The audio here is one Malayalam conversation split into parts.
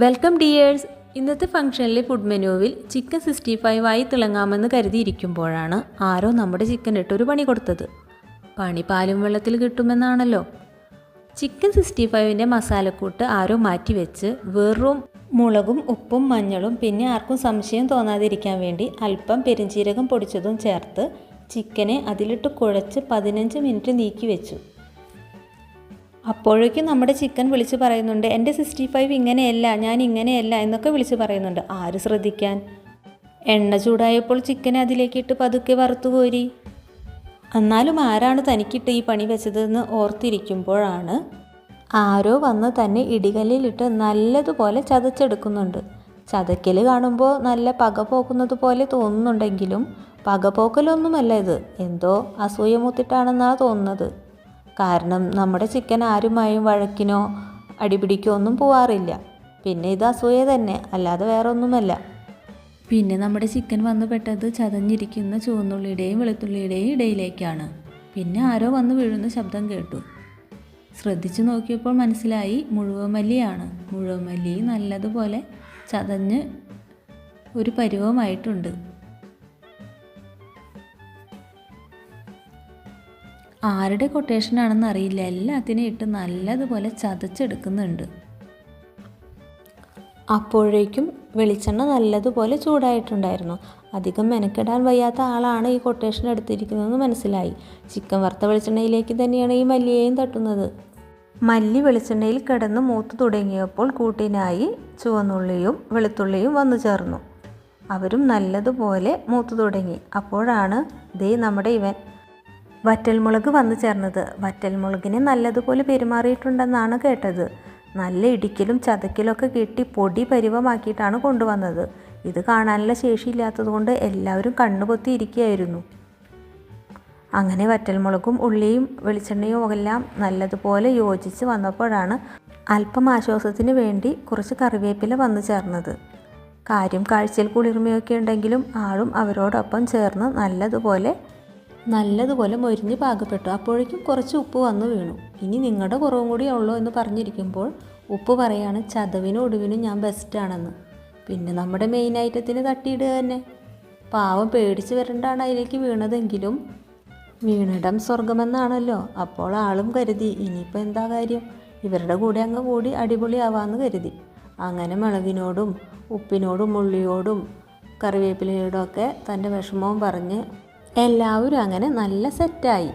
Welcome dears. ഇന്നത്തെ ഫംഗ്ഷനിലെ ഫുഡ് മെനുവിൽ ചിക്കൻ 65 ആയി തിളങ്ങാമെന്ന് കരുതിയിരിക്കുമ്പോഴാണ് ആരോ നമ്മുടെ ചിക്കൻ ഇട്ടൊരു പണി കൊടുത്തത്. പണി പാലും വെള്ളത്തിൽ കിട്ടുമെന്നാണല്ലോ. ചിക്കൻ 65ൻ്റെ മസാലക്കൂട്ട് ആരോ മാറ്റിവെച്ച് വെറും മുളകും ഉപ്പും മഞ്ഞളും പിന്നെ ആർക്കും സംശയം തോന്നാതിരിക്കാൻ വേണ്ടി അല്പം പെരിഞ്ജീരകം പൊടിച്ചതും ചേർത്ത് ചിക്കനെ അതിലിട്ട് കുഴച്ച് 15 മിനിറ്റ് നീക്കി വെച്ചു. അപ്പോഴേക്കും നമ്മുടെ ചിക്കൻ വിളിച്ച് പറയുന്നുണ്ട്, എൻ്റെ 65 ഇങ്ങനെയല്ല, ഞാൻ ഇങ്ങനെയല്ല എന്നൊക്കെ വിളിച്ച് പറയുന്നുണ്ട്. ആര് ശ്രദ്ധിക്കാൻ? എണ്ണ ചൂടായപ്പോൾ ചിക്കനെ അതിലേക്കിട്ട് പതുക്കെ വറുത്തു കോരി. എന്നാലും ആരാണ് തനിക്കിട്ട് ഈ പണി വെച്ചതെന്ന് ഓർത്തിരിക്കുമ്പോഴാണ് ആരോ വന്ന് തന്നെ ഇടികല്ലിലിട്ട് നല്ലതുപോലെ ചതച്ചെടുക്കുന്നുണ്ട്. ചതയ്ക്കൽ കാണുമ്പോൾ നല്ല പക പോക്കുന്നത് പോലെ തോന്നുന്നുണ്ടെങ്കിലും പകപോക്കലൊന്നുമല്ല ഇത്. എന്തോ അസൂയ മൂത്തിട്ടാണെന്നാണ് തോന്നുന്നത്. കാരണം നമ്മുടെ ചിക്കൻ ആരുമായും വഴക്കിനോ അടിപിടിക്കോ ഒന്നും പോവാറില്ല. പിന്നെ ഇത് അസൂയ തന്നെ, അല്ലാതെ വേറെ ഒന്നുമല്ല. പിന്നെ നമ്മുടെ ചിക്കൻ വന്ന് പെട്ടത് ചതഞ്ഞിരിക്കുന്ന ചുവന്നുള്ളിയുടെയും വെളുത്തുള്ളിയുടെയും ഇടയിലേക്കാണ്. പിന്നെ ആരോ വന്ന് വീഴുന്ന ശബ്ദം കേട്ടു. ശ്രദ്ധിച്ചു നോക്കിയപ്പോൾ മനസ്സിലായി മുഴുവൻ മല്ലിയാണ്. മുഴുവൻ മല്ലി നല്ലതുപോലെ ചതഞ്ഞ് ഒരു പരുവമായിട്ടുണ്ട്. ആരുടെ കൊട്ടേഷനാണെന്ന് അറിയില്ല, എല്ലാത്തിനും ഇട്ട് നല്ലതുപോലെ ചതച്ചെടുക്കുന്നുണ്ട്. അപ്പോഴേക്കും വെളിച്ചെണ്ണ നല്ലതുപോലെ ചൂടായിട്ടുണ്ടായിരുന്നു. അധികം മെനക്കെടാൻ വയ്യാത്ത ആളാണ് ഈ കൊട്ടേഷൻ എടുത്തിരിക്കുന്നതെന്ന് മനസ്സിലായി. ചിക്കൻ വറുത്ത വെളിച്ചെണ്ണയിലേക്ക് തന്നെയാണ് ഈ മല്ലിയെയും തട്ടുന്നത്. മല്ലി വെളിച്ചെണ്ണയിൽ കിടന്ന് മൂത്ത് തുടങ്ങിയപ്പോൾ കൂട്ടിനായി ചുവന്നുള്ളിയും വെളുത്തുള്ളിയും വന്നു ചേർന്നു. അവരും നല്ലതുപോലെ മൂത്ത് തുടങ്ങി. അപ്പോഴാണ് നമ്മുടെ വറ്റൽമുളക് വന്നു ചേർന്നത്. വറ്റൽമുളകിനെ നല്ലതുപോലെ പെരുമാറിയിട്ടുണ്ടെന്നാണ് കേട്ടത്. നല്ല ഇടിക്കലും ചതക്കലൊക്കെ കിട്ടി പൊടി പരുവമാക്കിയിട്ടാണ് കൊണ്ടുവന്നത്. ഇത് കാണാനുള്ള ശേഷിയില്ലാത്തതുകൊണ്ട് എല്ലാവരും കണ്ണുപൊത്തി ഇരിക്കുകയായിരുന്നു. അങ്ങനെ വറ്റൽമുളകും ഉള്ളിയും വെളിച്ചെണ്ണയും എല്ലാം നല്ലതുപോലെ യോജിച്ച് വന്നപ്പോഴാണ് അല്പം ആശ്വാസത്തിന് വേണ്ടി കുറച്ച് കറിവേപ്പില വന്നു ചേർന്നത്. കാര്യം കാഴ്ചയിൽ കുളിർമയൊക്കെ ഉണ്ടെങ്കിലും ആളും അവരോടൊപ്പം ചേർന്ന് നല്ലതുപോലെ മൊരിഞ്ഞ് പാകപ്പെട്ടു. അപ്പോഴേക്കും കുറച്ച് ഉപ്പ് വന്നു വീണു. ഇനി നിങ്ങളുടെ കുറവും കൂടി ഉള്ളൂ എന്ന് പറഞ്ഞിരിക്കുമ്പോൾ ഉപ്പ് പറയാണ്, ചതവിനും ഒടുവിനും ഞാൻ ബെസ്റ്റാണെന്ന്. പിന്നെ നമ്മുടെ മെയിൻ ഐറ്റത്തിന് തട്ടിയിടുക തന്നെ. പാവം പേടിച്ച് വരണ്ടാണ് അതിലേക്ക് വീണതെങ്കിലും വീണിടം സ്വർഗമെന്നാണല്ലോ. അപ്പോൾ ആളും കരുതി ഇനിയിപ്പോൾ എന്താ കാര്യം, ഇവരുടെ കൂടെ അങ്ങ് കൂടി അടിപൊളിയാവാമെന്ന് കരുതി. അങ്ങനെ മുളകിനോടും ഉപ്പിനോടും ഉള്ളിയോടും കറിവേപ്പിലയോടും ഒക്കെ തൻ്റെ വിഷമവും പറഞ്ഞ് എല്ലാവരും അങ്ങനെ നല്ല സെറ്റായി.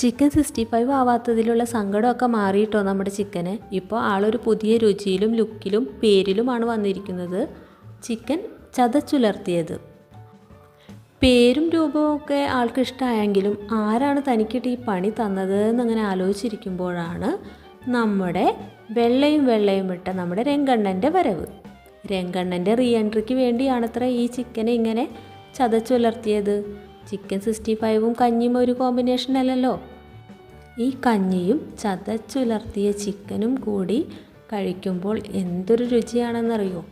ചിക്കൻ 65 ആവാത്തതിലുള്ള സങ്കടമൊക്കെ മാറിയിട്ടോ നമ്മുടെ ചിക്കന്. ഇപ്പോൾ ആളൊരു പുതിയ രുചിയിലും ലുക്കിലും പേരിലുമാണ് വന്നിരിക്കുന്നത്. ചിക്കൻ ചതച്ചുലർത്തിയത്. പേരും രൂപവും ഒക്കെ ആൾക്ക് ഇഷ്ടമായെങ്കിലും ആരാണ് തനിക്കിട്ട് ഈ പണി തന്നത് എന്നങ്ങനെ ആലോചിച്ചിരിക്കുമ്പോഴാണ് നമ്മുടെ വെള്ളയും ഇട്ട നമ്മുടെ രംഗണ്ണൻ്റെ വരവ്. രംഗണ്ണൻ്റെ റീ എൻട്രിക്ക് വേണ്ടിയാണത്ര ഈ ചിക്കനെ ഇങ്ങനെ ചതച്ചുലർത്തിയത്. ചിക്കൻ 65ഉം കഞ്ഞിയും ഒരു കോമ്പിനേഷൻ അല്ലല്ലോ. ഈ കഞ്ഞിയും ചതച്ചുലർത്തിയ ചിക്കനും കൂടി കഴിക്കുമ്പോൾ എന്തൊരു രുചിയാണെന്നറിയോ.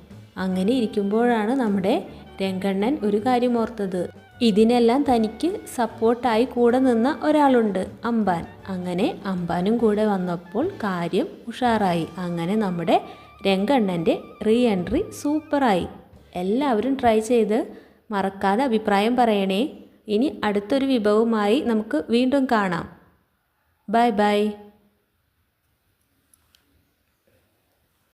അങ്ങനെ ഇരിക്കുമ്പോഴാണ് നമ്മുടെ രംഗണ്ണൻ ഒരു കാര്യം ഓർത്തത്. ഇതിനെല്ലാം തനിക്ക് സപ്പോർട്ടായി കൂടെ നിന്ന ഒരാളുണ്ട്, അമ്പാൻ. അങ്ങനെ അമ്പാനും കൂടെ വന്നപ്പോൾ കാര്യം ഉഷാറായി. അങ്ങനെ നമ്മുടെ രംഗണ്ണൻ്റെ റീ എൻട്രി സൂപ്പറായി. എല്ലാവരും ട്രൈ ചെയ്ത് മറക്കാതെ അഭിപ്രായം പറയണേ. ഇനി അടുത്തൊരു വിഭവവുമായി നമുക്ക് വീണ്ടും കാണാം. Bye bye.